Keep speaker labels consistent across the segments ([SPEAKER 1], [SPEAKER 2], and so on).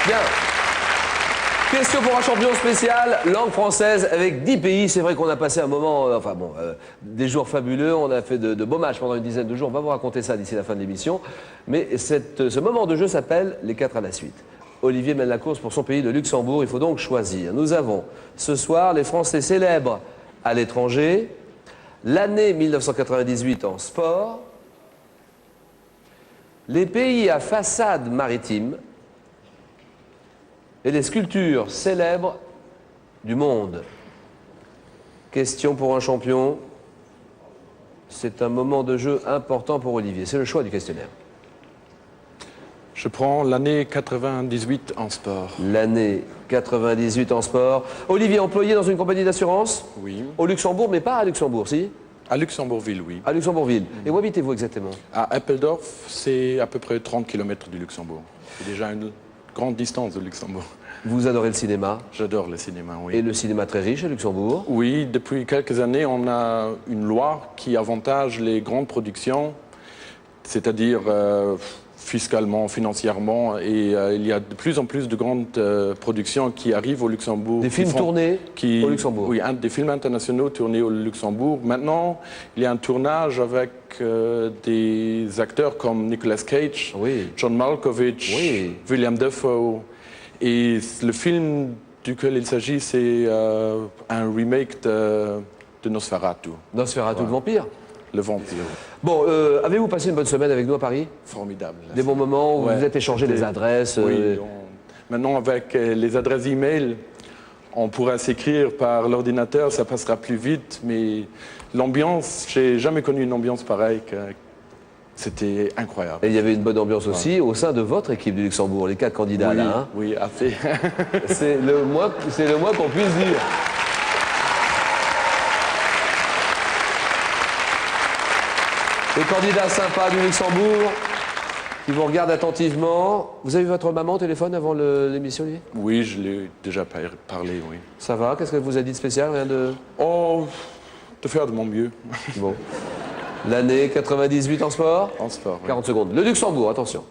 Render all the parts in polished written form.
[SPEAKER 1] Bien. Question pour un champion spécial, langue française avec 10 pays. C'est vrai qu'on a passé un moment, des jours fabuleux. On a fait de beaux matchs pendant une dizaine de jours. On va vous raconter ça d'ici la fin de l'émission. Mais ce moment de jeu s'appelle les 4 à la suite. Olivier mène la course pour son pays de Luxembourg. Il faut donc choisir. Nous avons ce soir les Français célèbres à l'étranger, l'année 1998 en sport, les pays à façade maritime et les sculptures célèbres du monde. Question pour un champion. C'est un moment de jeu important pour Olivier. C'est le choix du questionnaire.
[SPEAKER 2] Je prends l'année 98 en sport.
[SPEAKER 1] L'année 98 en sport. Olivier, employé dans une compagnie d'assurance?
[SPEAKER 2] Oui.
[SPEAKER 1] Au Luxembourg, mais pas à Luxembourg, si?
[SPEAKER 2] À Luxembourgville, oui.
[SPEAKER 1] À Luxembourgville. Et où habitez-vous exactement?
[SPEAKER 2] À Appeldorf, c'est à peu près 30 km du Luxembourg. C'est déjà une grande distance de Luxembourg.
[SPEAKER 1] Vous adorez le cinéma?
[SPEAKER 2] J'adore le cinéma, oui.
[SPEAKER 1] Et le cinéma très riche à Luxembourg?
[SPEAKER 2] Oui, depuis quelques années, on a une loi qui avantage les grandes productions, c'est-à-dire fiscalement, financièrement, et il y a de plus en plus de grandes productions qui arrivent au Luxembourg.
[SPEAKER 1] Des films tournés au Luxembourg?
[SPEAKER 2] Oui, des films internationaux tournés au Luxembourg. Maintenant, il y a un tournage avec des acteurs comme Nicolas Cage,
[SPEAKER 1] oui,
[SPEAKER 2] John Malkovich,
[SPEAKER 1] oui,
[SPEAKER 2] William Dafoe. Et le film duquel il s'agit, c'est un remake de Nosferatu.
[SPEAKER 1] Nosferatu, le vampire?
[SPEAKER 2] Le vampire.
[SPEAKER 1] Bon, avez-vous passé une bonne semaine avec nous à Paris?
[SPEAKER 2] Formidable.
[SPEAKER 1] Des bons moments où vous vous êtes échangé des adresses?
[SPEAKER 2] Oui, maintenant avec les adresses e-mail, on pourra s'écrire par l'ordinateur, ça passera plus vite, mais l'ambiance, j'ai jamais connu une ambiance pareille. C'était incroyable.
[SPEAKER 1] Et il y avait une bonne ambiance aussi au sein de votre équipe du Luxembourg, les 4 candidats
[SPEAKER 2] oui,
[SPEAKER 1] là. Hein.
[SPEAKER 2] Oui, assez.
[SPEAKER 1] C'est le moins qu'on puisse dire. Les candidats sympas du Luxembourg qui vous regardent attentivement. Vous avez vu votre maman au téléphone avant l'émission, Olivier?
[SPEAKER 2] Oui, je l'ai déjà parlé, oui.
[SPEAKER 1] Ça va? Qu'est-ce qu'elle vous a dit de spécial? Rien de...
[SPEAKER 2] Oh, de faire de mon mieux.
[SPEAKER 1] Bon. L'année 98 en sport?
[SPEAKER 2] En sport, oui.
[SPEAKER 1] 40 secondes. Le Luxembourg, attention.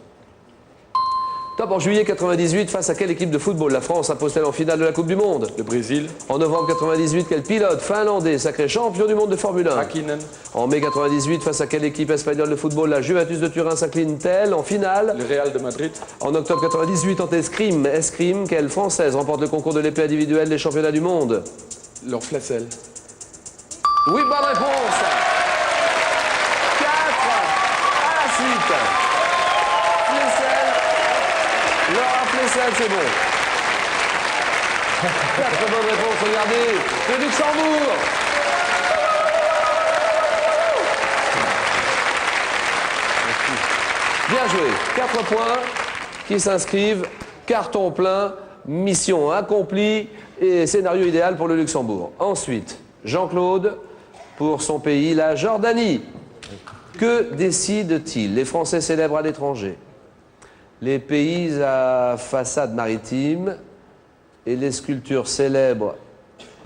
[SPEAKER 1] Top en juillet 98, face à quelle équipe de football la France impose-t-elle en finale de la Coupe du Monde?
[SPEAKER 2] Le Brésil.
[SPEAKER 1] En novembre 98, quel pilote finlandais, sacré champion du monde de Formule 1?
[SPEAKER 2] Hakkinen.
[SPEAKER 1] En mai 98, face à quelle équipe espagnole de football la Juventus de Turin s'incline-t-elle en finale?
[SPEAKER 2] Le Real de Madrid.
[SPEAKER 1] En octobre 98, en escrime, quelle Française remporte le concours de l'épée individuelle des championnats du monde?
[SPEAKER 2] Laure Flessel.
[SPEAKER 1] Oui, bonne réponse. 4 à la suite. Laura Flessel, c'est bon. 4 bonnes réponses, regardez. Le Luxembourg. Bien joué. 4 points qui s'inscrivent. Carton plein, mission accomplie et scénario idéal pour le Luxembourg. Ensuite, Jean-Claude, pour son pays, la Jordanie. Que décide-t-il? Les Français célèbres à l'étranger, les pays à façade maritime et les sculptures célèbres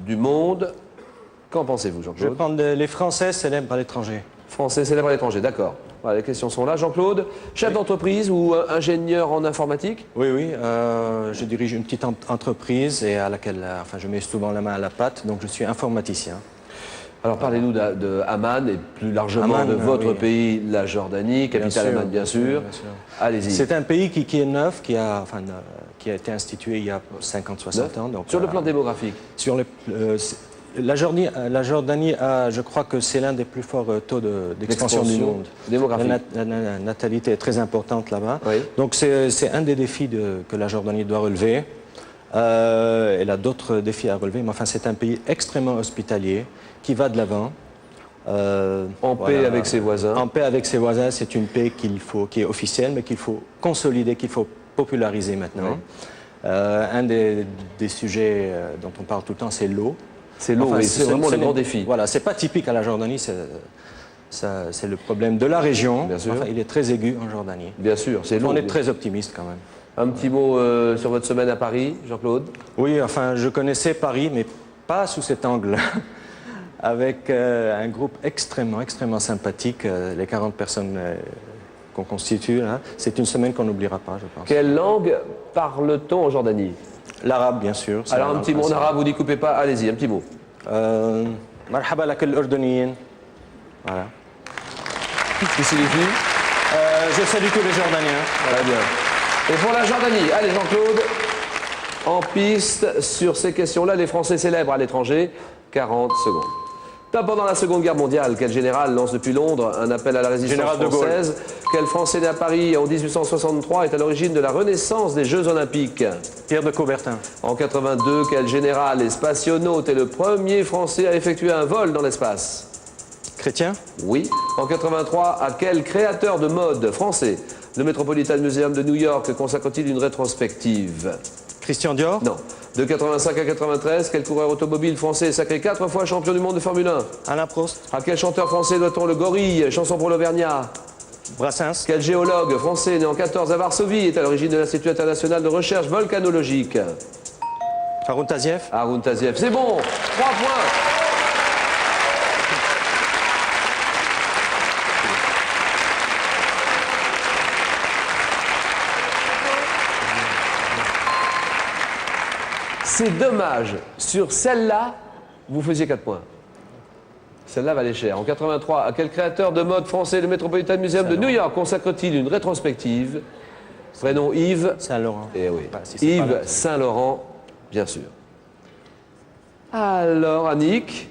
[SPEAKER 1] du monde. Qu'en pensez-vous, Jean-Claude?
[SPEAKER 3] Je vais prendre les Français célèbres à l'étranger.
[SPEAKER 1] Français célèbres à l'étranger, d'accord. Voilà, les questions sont là. Jean-Claude, chef d'entreprise ou ingénieur en informatique?
[SPEAKER 3] Oui, je dirige une petite entreprise et à laquelle je mets souvent la main à la pâte, donc je suis informaticien.
[SPEAKER 1] Alors parlez-nous de Amman et plus largement
[SPEAKER 3] Amman,
[SPEAKER 1] de votre
[SPEAKER 3] oui.
[SPEAKER 1] pays, la Jordanie, capitale Amman bien sûr. Allez-y.
[SPEAKER 3] C'est un pays qui est neuf, qui a été institué il y a 50-60 ans. Donc,
[SPEAKER 1] sur le plan démographique?
[SPEAKER 3] La Jordanie a, je crois que c'est l'un des plus forts taux d'expansion du monde.
[SPEAKER 1] Démographique.
[SPEAKER 3] La natalité est très importante là-bas.
[SPEAKER 1] Oui.
[SPEAKER 3] Donc c'est un des défis que la Jordanie doit relever. Elle a d'autres défis à relever, mais enfin c'est un pays extrêmement hospitalier qui va de l'avant.
[SPEAKER 1] En paix avec ses voisins.
[SPEAKER 3] En paix avec ses voisins, c'est une paix qui est officielle, mais qu'il faut consolider, qu'il faut populariser maintenant.
[SPEAKER 1] Oui.
[SPEAKER 3] Un des sujets dont on parle tout le temps, c'est l'eau.
[SPEAKER 1] C'est l'eau, oui, c'est vraiment le grand défi.
[SPEAKER 3] Voilà, c'est pas typique à la Jordanie, c'est le problème de la région.
[SPEAKER 1] Bien sûr.
[SPEAKER 3] Enfin, il est très aigu en Jordanie.
[SPEAKER 1] Bien sûr, c'est l'eau.
[SPEAKER 3] On est très optimiste quand même.
[SPEAKER 1] Un petit mot sur votre semaine à Paris, Jean-Claude?
[SPEAKER 3] Oui, enfin, je connaissais Paris, mais pas sous cet angle. Avec un groupe extrêmement sympathique, les 40 personnes qu'on constitue. Hein. C'est une semaine qu'on n'oubliera pas, je pense.
[SPEAKER 1] Quelle langue parle-t-on en Jordanie?
[SPEAKER 3] L'arabe, bien sûr.
[SPEAKER 1] Alors un petit mot en arabe, vous n'y coupez pas, allez-y, un petit mot.
[SPEAKER 3] Marhaba lak al-Urduniyin. Voilà.
[SPEAKER 1] Qu'est-ce que signifie?
[SPEAKER 3] Je salue tous les Jordaniens.
[SPEAKER 1] Très bien. Et pour la Jordanie, allez Jean-Claude, en piste sur ces questions-là, les Français célèbres à l'étranger, 40 secondes. Pendant la Seconde Guerre mondiale, quel général lance depuis Londres un appel à la résistance française? Quel Français né à Paris en 1863 est à l'origine de la renaissance des Jeux Olympiques?
[SPEAKER 3] Pierre de Coubertin.
[SPEAKER 1] En 82, quel général et spationaute est le premier Français à effectuer un vol dans l'espace?
[SPEAKER 3] Chrétien.
[SPEAKER 1] Oui. En 83, à quel créateur de mode français le Metropolitan Museum de New York consacre-t-il une rétrospective?
[SPEAKER 3] Christian Dior.
[SPEAKER 1] Non. De 85 à 93, quel coureur automobile français est sacré 4 fois champion du monde de Formule 1?
[SPEAKER 3] Alain Prost.
[SPEAKER 1] À quel chanteur français doit-on le Gorille, chanson pour l'Auvergnat?
[SPEAKER 3] Brassens.
[SPEAKER 1] Quel géologue français né en 14 à Varsovie est à l'origine de l'Institut international de recherche volcanologique?
[SPEAKER 3] Haroun Tazieff.
[SPEAKER 1] Haroun Tazieff. C'est bon. 3 points. C'est dommage. Sur celle-là, vous faisiez 4 points. Celle-là valait cher. En 83, à quel créateur de mode français le Metropolitan Museum de New York consacre-t-il une rétrospective? Prénom Yves
[SPEAKER 3] Saint-Laurent.
[SPEAKER 1] Eh oui.
[SPEAKER 3] Bah, si c'est pas
[SPEAKER 1] Yves
[SPEAKER 3] là.
[SPEAKER 1] Saint-Laurent, bien sûr. Alors, Annick,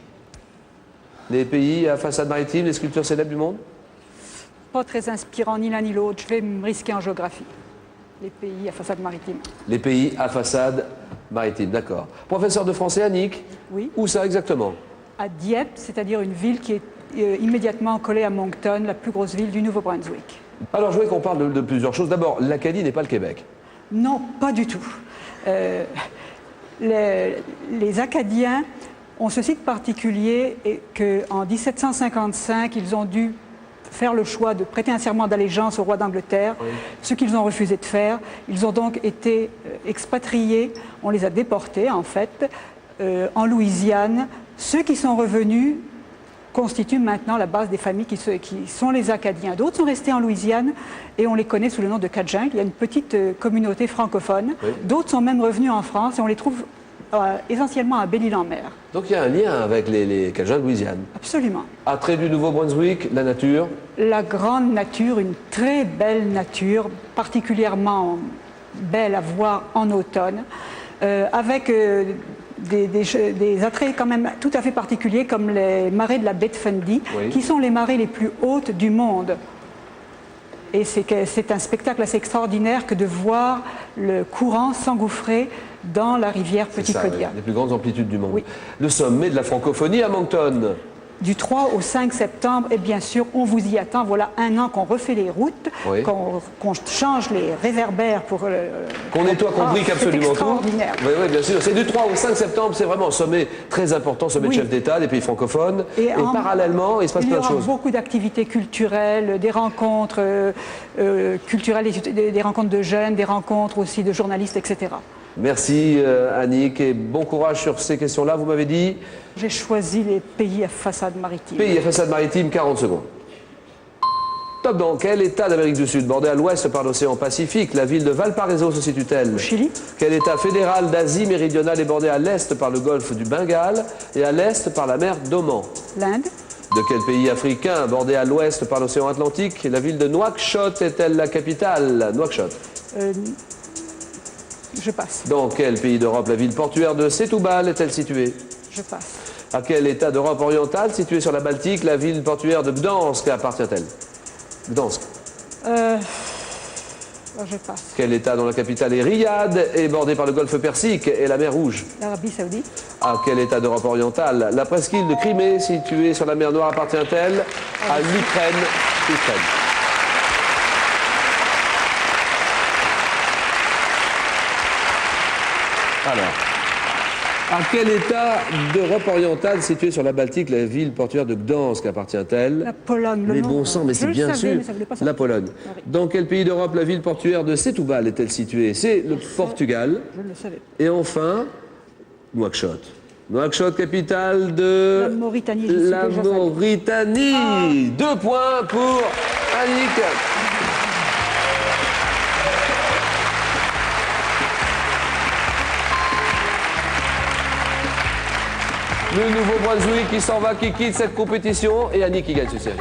[SPEAKER 1] les pays à façade maritime, les sculptures célèbres du monde?
[SPEAKER 4] Pas très inspirant ni l'un ni l'autre. Je vais me risquer en géographie. Les pays à façade maritime.
[SPEAKER 1] Les pays à façade maritime, d'accord. Professeur de français, Annick?
[SPEAKER 4] Oui.
[SPEAKER 1] Où ça exactement?
[SPEAKER 4] À Dieppe, c'est-à-dire une ville qui est immédiatement collée à Moncton, la plus grosse ville du Nouveau-Brunswick.
[SPEAKER 1] Alors, je voudrais qu'on parle de plusieurs choses. D'abord, l'Acadie n'est pas le Québec.
[SPEAKER 4] Non, pas du tout. Les Acadiens ont ce site particulier et qu'en 1755, ils ont dû faire le choix de prêter un serment d'allégeance au roi d'Angleterre, oui. Ce qu'ils ont refusé de faire. Ils ont donc été expatriés, on les a déportés en fait, en Louisiane. Ceux qui sont revenus constituent maintenant la base des familles qui sont les Acadiens. D'autres sont restés en Louisiane et on les connaît sous le nom de Cajun. Il y a une petite communauté francophone. Oui. D'autres sont même revenus en France et on les trouve essentiellement à Belle-Île-en-Mer.
[SPEAKER 1] Donc il y a un lien avec les Cajuns de Louisiane.
[SPEAKER 4] Absolument.
[SPEAKER 1] Attrait du Nouveau-Brunswick, la nature? La
[SPEAKER 4] grande nature, une très belle nature, particulièrement belle à voir en automne, avec des attraits quand même tout à fait particuliers comme les marées de la baie de Fundy, oui. Qui sont les marées les plus hautes du monde. Et c'est un spectacle assez extraordinaire que de voir le courant s'engouffrer dans la rivière Petit-Codia.
[SPEAKER 1] Oui, les plus grandes amplitudes du monde.
[SPEAKER 4] Oui.
[SPEAKER 1] Le sommet de la francophonie à Moncton.
[SPEAKER 4] Du 3 au 5 septembre, et bien sûr, on vous y attend. Voilà un an qu'on refait les routes, oui. qu'on change les réverbères pour...
[SPEAKER 1] qu'on nettoie, qu'on brique absolument tout.
[SPEAKER 4] Extraordinaire.
[SPEAKER 1] Oui, oui, bien sûr. C'est du 3 au 5 septembre, c'est vraiment un sommet très important, sommet oui. de chef d'État des pays francophones. Et parallèlement, il se passe plein de choses.
[SPEAKER 4] Il y aura beaucoup d'activités culturelles, des rencontres culturelles, des rencontres de jeunes, des rencontres aussi de journalistes, etc.
[SPEAKER 1] Merci Annick et bon courage sur ces questions-là. Vous m'avez dit?
[SPEAKER 4] J'ai choisi les pays à façade maritime.
[SPEAKER 1] Pays à façade maritime, 40 secondes. Top. Dans quel état d'Amérique du Sud, bordé à l'ouest par l'océan Pacifique, la ville de Valparaiso se situe-t-elle?
[SPEAKER 4] Au Chili.
[SPEAKER 1] Quel état fédéral d'Asie méridionale est bordé à l'est par le golfe du Bengale et à l'est par la mer d'Oman?
[SPEAKER 4] L'Inde.
[SPEAKER 1] De quel pays africain, bordé à l'ouest par l'océan Atlantique, la ville de Nouakchott est-elle la capitale? Nouakchott.
[SPEAKER 4] Je passe.
[SPEAKER 1] Dans quel pays d'Europe la ville portuaire de Setúbal est-elle située?
[SPEAKER 4] Je passe.
[SPEAKER 1] À quel état d'Europe orientale, situé sur la Baltique, la ville portuaire de Gdansk appartient-elle? Gdansk.
[SPEAKER 4] Je passe.
[SPEAKER 1] Quel état dont la capitale est Riyad est bordé par le golfe Persique et la mer Rouge?
[SPEAKER 4] L'Arabie Saoudite.
[SPEAKER 1] À quel état d'Europe orientale la presqu'île de Crimée, située sur la mer Noire, appartient-elle? À l'Ukraine. Alors, à quel état d'Europe orientale située sur la Baltique, la ville portuaire de Gdansk appartient-elle?
[SPEAKER 4] La Pologne.
[SPEAKER 1] Mais bon sang, mais c'est bien sûr la Pologne. Ah, oui. Dans quel pays d'Europe la ville portuaire de Setúbal est-elle située? C'est le Portugal.
[SPEAKER 4] Je le savais.
[SPEAKER 1] Et enfin, Nouakchott. Nouakchott, capitale de...
[SPEAKER 4] La Mauritanie.
[SPEAKER 1] La Mauritanie. 2 points pour Annick. Le Nouveau-Brunswick qui s'en va, qui quitte cette compétition. Et Annick qui gagne ce siège.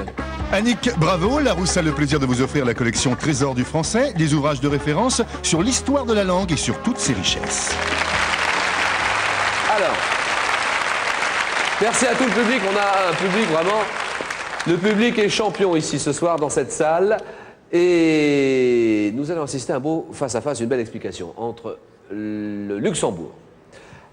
[SPEAKER 5] Annick, bravo. Larousse a le plaisir de vous offrir la collection Trésor du français, des ouvrages de référence sur l'histoire de la langue et sur toutes ses richesses.
[SPEAKER 1] Alors, merci à tout le public. On a un public vraiment... Le public est champion ici ce soir dans cette salle. Et nous allons assister à un beau face-à-face, une belle explication entre le Luxembourg.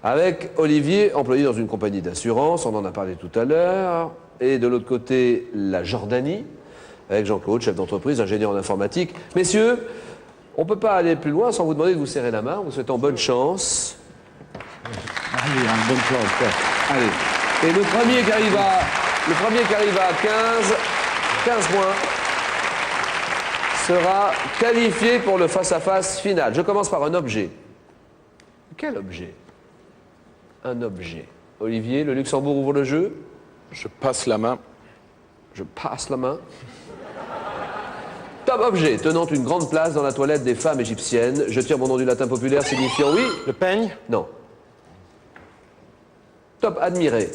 [SPEAKER 1] Avec Olivier, employé dans une compagnie d'assurance, on en a parlé tout à l'heure. Et de l'autre côté, la Jordanie, avec Jean-Claude, chef d'entreprise, ingénieur en informatique. Messieurs, on ne peut pas aller plus loin sans vous demander de vous serrer la main. Vous souhaitons bonne chance.
[SPEAKER 3] Allez, un bon plan.
[SPEAKER 1] Allez. Et le premier qui arrive à 15 points sera qualifié pour le face-à-face final. Je commence par un objet. Quel objet? Un objet. Olivier, le Luxembourg ouvre le jeu.
[SPEAKER 2] Je passe la main.
[SPEAKER 1] Je passe la main. Top objet, tenant une grande place dans la toilette des femmes égyptiennes. Je tire mon nom du latin populaire signifiant oui.
[SPEAKER 3] Le peigne?
[SPEAKER 1] Non. Top admiré.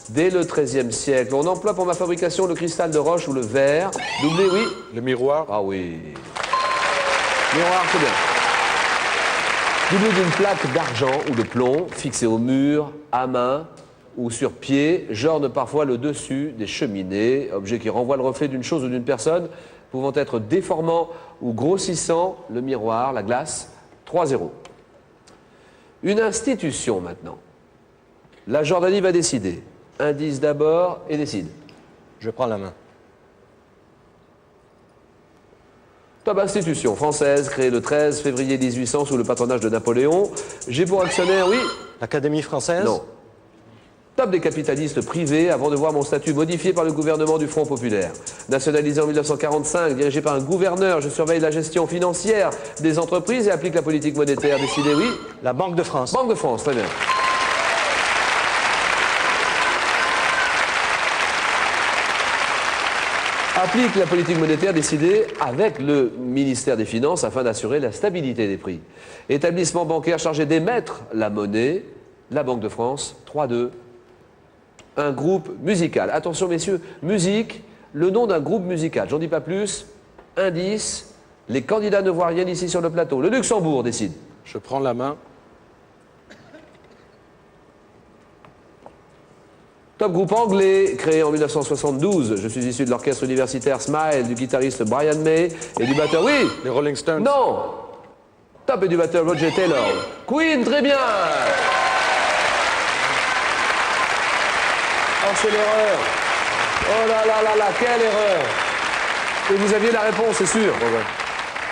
[SPEAKER 1] Dès le XIIIe siècle, on emploie pour ma fabrication le cristal de roche ou le verre. Doublé, oui.
[SPEAKER 2] Le miroir.
[SPEAKER 1] Ah oui. Miroir, c'est bien. Doublé d'une plaque d'argent ou de plomb, fixée au mur, à main ou sur pied, j'orne parfois le dessus des cheminées, objet qui renvoie le reflet d'une chose ou d'une personne, pouvant être déformant ou grossissant, le miroir, la glace, 3-0. Une institution maintenant. La Jordanie va décider. Indice d'abord et décide.
[SPEAKER 3] Je prends la main.
[SPEAKER 1] Top institution française, créée le 13 février 1800 sous le patronage de Napoléon. J'ai pour actionnaire, oui.
[SPEAKER 3] L'Académie française?
[SPEAKER 1] Non. Top des capitalistes privés avant de voir mon statut modifié par le gouvernement du Front populaire. Nationalisé en 1945, dirigé par un gouverneur, je surveille la gestion financière des entreprises et applique la politique monétaire. Décidé, oui.
[SPEAKER 3] La Banque de France.
[SPEAKER 1] Banque de France, très bien. Applique la politique monétaire décidée avec le ministère des Finances afin d'assurer la stabilité des prix. Établissement bancaire chargé d'émettre la monnaie, la Banque de France, 3-2. Un groupe musical. Attention messieurs, musique, le nom d'un groupe musical. J'en dis pas plus. Indice, les candidats ne voient rien ici sur le plateau. Le Luxembourg décide.
[SPEAKER 2] Je prends la main.
[SPEAKER 1] Top groupe anglais, créé en 1972. Je suis issu de l'orchestre universitaire Smile, du guitariste Brian May et du batteur, oui.
[SPEAKER 2] Les Rolling Stones.
[SPEAKER 1] Non. Top et du batteur Roger Taylor. Queen, très bien. Oh, c'est l'erreur. Oh là là là là, quelle erreur. Et vous aviez la réponse, c'est sûr.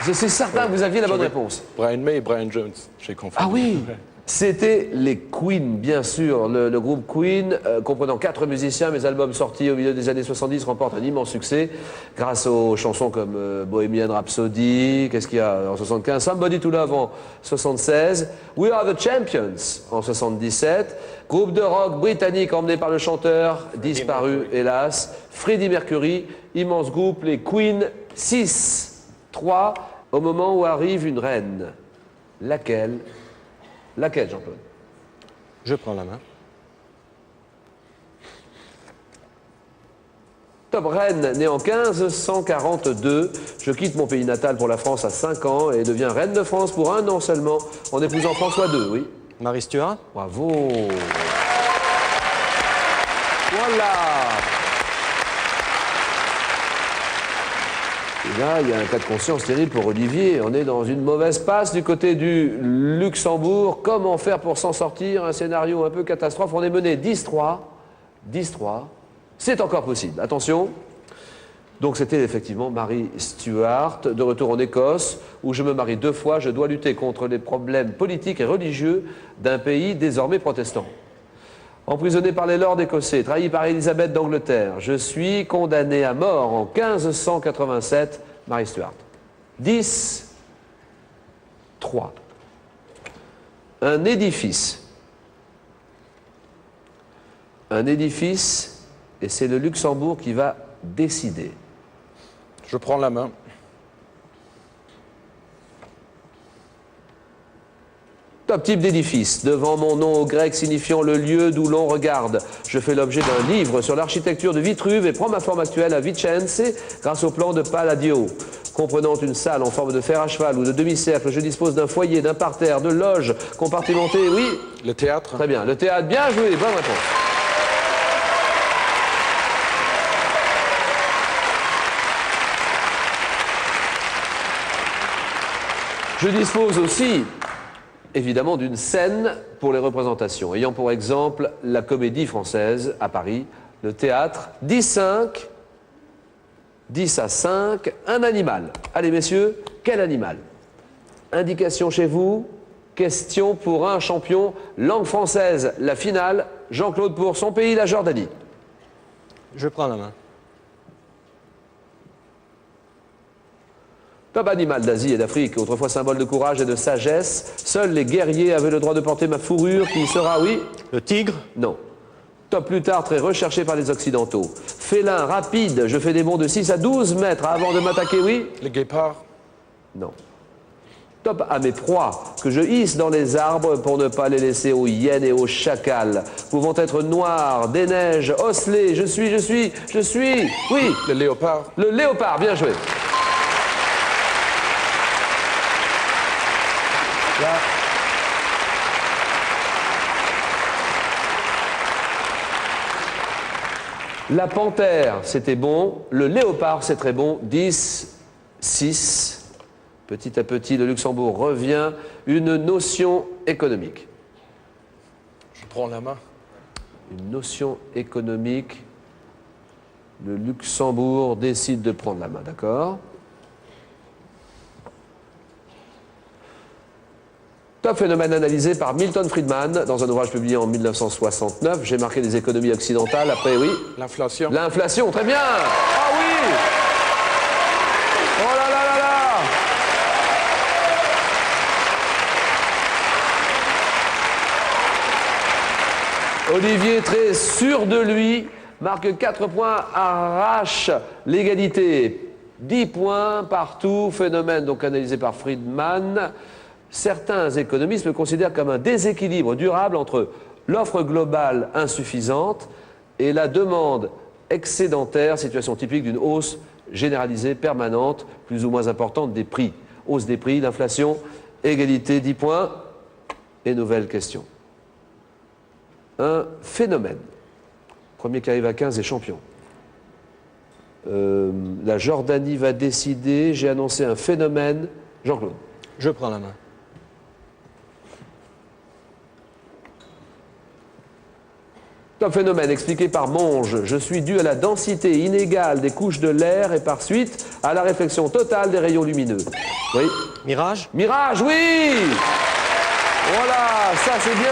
[SPEAKER 1] Je suis certain que vous aviez la bonne réponse.
[SPEAKER 2] Brian May et Brian Jones, j'ai confondu.
[SPEAKER 1] Ah oui. C'était les Queen, bien sûr. Le groupe Queen, comprenant 4 musiciens, mes albums sortis au milieu des années 70 remportent un immense succès grâce aux chansons comme Bohemian Rhapsody, qu'est-ce qu'il y a en 75, Somebody to Love en 76, We Are the Champions en 77, groupe de rock britannique emmené par le chanteur, disparu hélas, Freddie Mercury, immense groupe, les Queen 6-3, au moment où arrive une reine. Laquelle, Jean-Claude?
[SPEAKER 3] Je prends la main.
[SPEAKER 1] Top reine, née en 1542. Je quitte mon pays natal pour la France à 5 ans et deviens reine de France pour 1 an seulement en épousant François II, oui.
[SPEAKER 3] Marie Stuart?
[SPEAKER 1] Bravo. Voilà. Et là, il y a un cas de conscience terrible pour Olivier. On est dans une mauvaise passe du côté du Luxembourg. Comment faire pour s'en sortir? Un scénario un peu catastrophe. On est mené 10-3. 10-3. C'est encore possible. Attention. Donc c'était effectivement Marie Stuart, de retour en Écosse, où je me marie 2 fois. Je dois lutter contre les problèmes politiques et religieux d'un pays désormais protestant. Emprisonné par les lords écossais, trahi par Élisabeth d'Angleterre, je suis condamné à mort en 1587, Marie Stuart. 10-3. Un édifice. Un édifice, et c'est le Luxembourg qui va décider.
[SPEAKER 2] Je prends la main.
[SPEAKER 1] Top type d'édifice. Devant mon nom au grec signifiant le lieu d'où l'on regarde. Je fais l'objet d'un livre sur l'architecture de Vitruve et prends ma forme actuelle à Vicenze grâce au plan de Palladio. Comprenant une salle en forme de fer à cheval ou de demi-cercle, je dispose d'un foyer, d'un parterre, de loges compartimentées. Oui.
[SPEAKER 2] Le théâtre.
[SPEAKER 1] Très bien. Le théâtre, bien joué. Bonne réponse. Je dispose aussi, évidemment, d'une scène pour les représentations, ayant pour exemple la Comédie Française à Paris, le théâtre, 10-5, 10 à 5, un animal. Allez messieurs, quel animal? Indication chez vous, question pour un champion, langue française, la finale, Jean-Claude pour son pays, la Jordanie.
[SPEAKER 3] Je prends la main.
[SPEAKER 1] Top animal d'Asie et d'Afrique, autrefois symbole de courage et de sagesse. Seuls les guerriers avaient le droit de porter ma fourrure, qui sera, oui?
[SPEAKER 3] Le tigre?
[SPEAKER 1] Non. Top plus tard, très recherché par les Occidentaux. Félin, rapide, je fais des bonds de 6 à 12 mètres avant de m'attaquer, oui?
[SPEAKER 2] Le guépard.
[SPEAKER 1] Non. Top à mes proies, que je hisse dans les arbres pour ne pas les laisser aux hyènes et aux chacals. Pouvant être noirs, des neiges, osselés, je suis, oui?
[SPEAKER 2] Le léopard.
[SPEAKER 1] Le léopard, bien joué. Là. La panthère, c'était bon. Le léopard, c'est très bon. 10, 6. Petit à petit, le Luxembourg revient. Une notion économique.
[SPEAKER 2] Je prends la main.
[SPEAKER 1] Une notion économique. Le Luxembourg décide de prendre la main, d'accord? Top phénomène analysé par Milton Friedman dans un ouvrage publié en 1969. J'ai marqué les économies occidentales. Après, oui.
[SPEAKER 2] L'inflation.
[SPEAKER 1] L'inflation, très bien. Ah oui. Oh là là là là. Olivier, très sûr de lui, marque 4 points, arrache l'égalité. 10 points partout. Phénomène donc analysé par Friedman. Certains économistes le considèrent comme un déséquilibre durable entre l'offre globale insuffisante et la demande excédentaire, situation typique d'une hausse généralisée, permanente, plus ou moins importante des prix. Hausse des prix, l'inflation, égalité, 10 points. Et nouvelle question. Un phénomène. Premier qui arrive à 15 est champion. La Jordanie va décider, j'ai annoncé un phénomène. Jean-Claude.
[SPEAKER 3] Je prends la main.
[SPEAKER 1] Top phénomène expliqué par Monge. Je suis dû à la densité inégale des couches de l'air et par suite à la réflexion totale des rayons lumineux. Oui.
[SPEAKER 3] Mirage?
[SPEAKER 1] Mirage, oui. Voilà, ça c'est bien.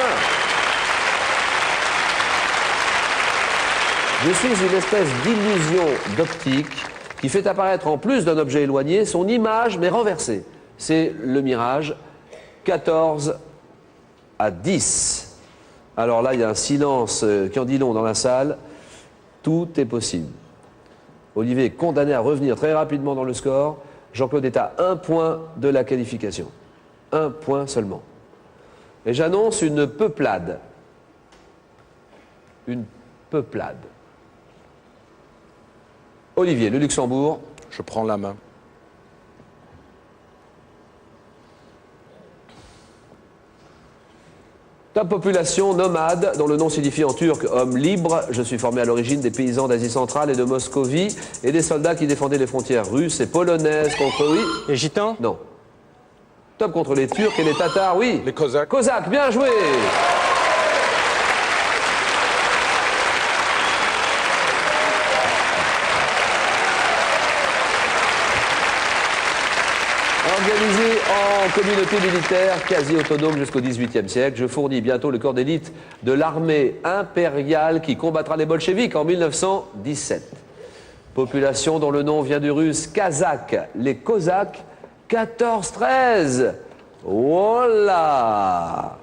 [SPEAKER 1] Je suis une espèce d'illusion d'optique qui fait apparaître en plus d'un objet éloigné son image mais renversée. C'est le mirage. 14 à 10. Alors là, il y a un silence qui en dit long dans la salle. Tout est possible. Olivier est condamné à revenir très rapidement dans le score. Jean-Claude est à 1 point de la qualification. 1 point seulement. Et j'annonce une peuplade. Une peuplade. Olivier, le Luxembourg.
[SPEAKER 2] Je prends la main.
[SPEAKER 1] Top population nomade, dont le nom signifie en turc homme libre. Je suis formé à l'origine des paysans d'Asie centrale et de Moscovie et des soldats qui défendaient les frontières russes et polonaises contre, oui.
[SPEAKER 3] Les Gitans?
[SPEAKER 1] Non. Top contre les Turcs et les Tatars, oui.
[SPEAKER 2] Les Cosaques.
[SPEAKER 1] Cosaques, bien joué. Organisé en communauté militaire quasi autonome jusqu'au XVIIIe siècle, je fournis bientôt le corps d'élite de l'armée impériale qui combattra les bolcheviks en 1917. Population dont le nom vient du russe kazakh, les Cosaques, 14-13. Voilà.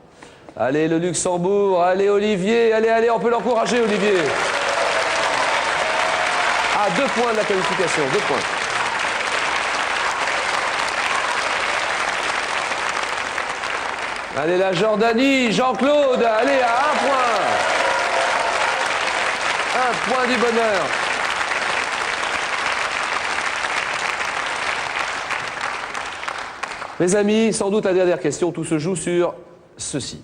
[SPEAKER 1] Allez le Luxembourg, allez Olivier, allez, on peut l'encourager Olivier. À 2 points de la qualification, 2 points. Allez, la Jordanie, Jean-Claude, allez, à 1 point. 1 point du bonheur. Mes amis, sans doute la dernière question, tout se joue sur ceci.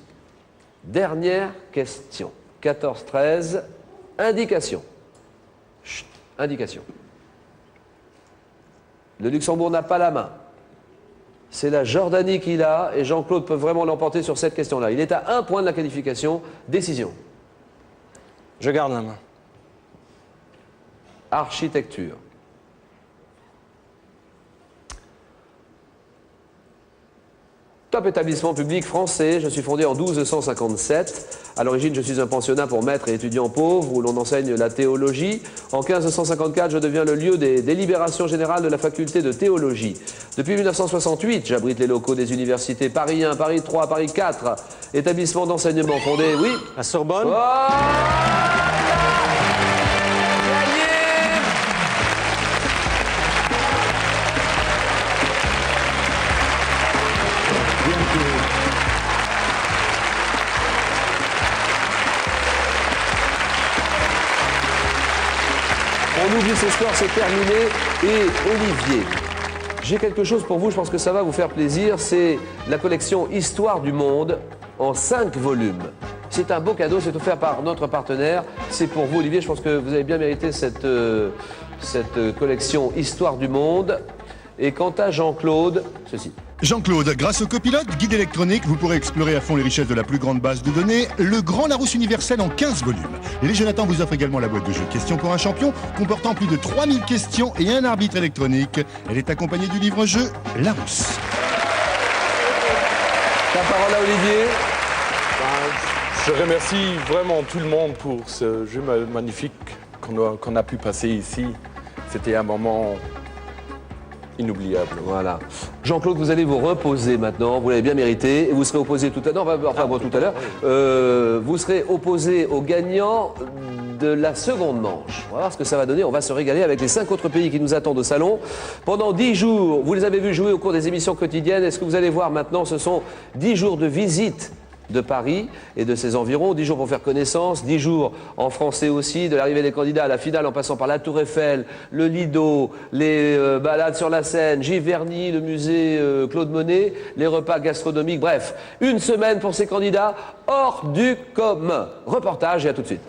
[SPEAKER 1] Dernière question. 14-13, indication. Chut, indication. Le Luxembourg n'a pas la main. C'est la Jordanie qui l'a et Jean-Claude peut vraiment l'emporter sur cette question-là. Il est à 1 point de la qualification. Décision.
[SPEAKER 3] Je garde la main.
[SPEAKER 1] Architecture. Top établissement public français, je suis fondé en 1257. À l'origine, je suis un pensionnat pour maîtres et étudiants pauvres où l'on enseigne la théologie. En 1554, je deviens le lieu des délibérations générales de la faculté de théologie. Depuis 1968, j'abrite les locaux des universités Paris 1, Paris 3, Paris 4. Établissement d'enseignement fondé, oui.
[SPEAKER 3] La Sorbonne.
[SPEAKER 1] Oh, on oublie ce score, c'est terminé. Et Olivier, j'ai quelque chose pour vous, je pense que ça va vous faire plaisir. C'est la collection Histoire du Monde en 5 volumes. C'est un beau cadeau, c'est offert par notre partenaire. C'est pour vous, Olivier, je pense que vous avez bien mérité cette collection Histoire du Monde. Et quant à Jean-Claude, ceci.
[SPEAKER 5] Jean-Claude, grâce au copilote, guide électronique, vous pourrez explorer à fond les richesses de la plus grande base de données, le Grand Larousse universel en 15 volumes. Les Jonathan vous offre également la boîte de jeu Questions pour un champion, comportant plus de 3000 questions et un arbitre électronique. Elle est accompagnée du livre-jeu Larousse.
[SPEAKER 1] La parole à Olivier.
[SPEAKER 2] Je remercie vraiment tout le monde pour ce jeu magnifique qu'on a pu passer ici. C'était un moment inoubliable.
[SPEAKER 1] Voilà. Jean-Claude, vous allez vous reposer maintenant, vous l'avez bien mérité, et vous serez opposé tout à l'heure, tout à l'heure, vous serez opposé au gagnant de la seconde manche. On va voir ce que ça va donner, on va se régaler avec les 5 autres pays qui nous attendent au salon. Pendant 10 jours, vous les avez vus jouer au cours des émissions quotidiennes, et ce que vous allez voir maintenant, ce sont 10 jours de visite de Paris et de ses environs, 10 jours pour faire connaissance, 10 jours en français aussi, de l'arrivée des candidats à la finale en passant par la Tour Eiffel, le Lido, les balades sur la Seine, Giverny, le musée Claude Monet, les repas gastronomiques, bref, une semaine pour ces candidats hors du commun. Reportage et à tout de suite.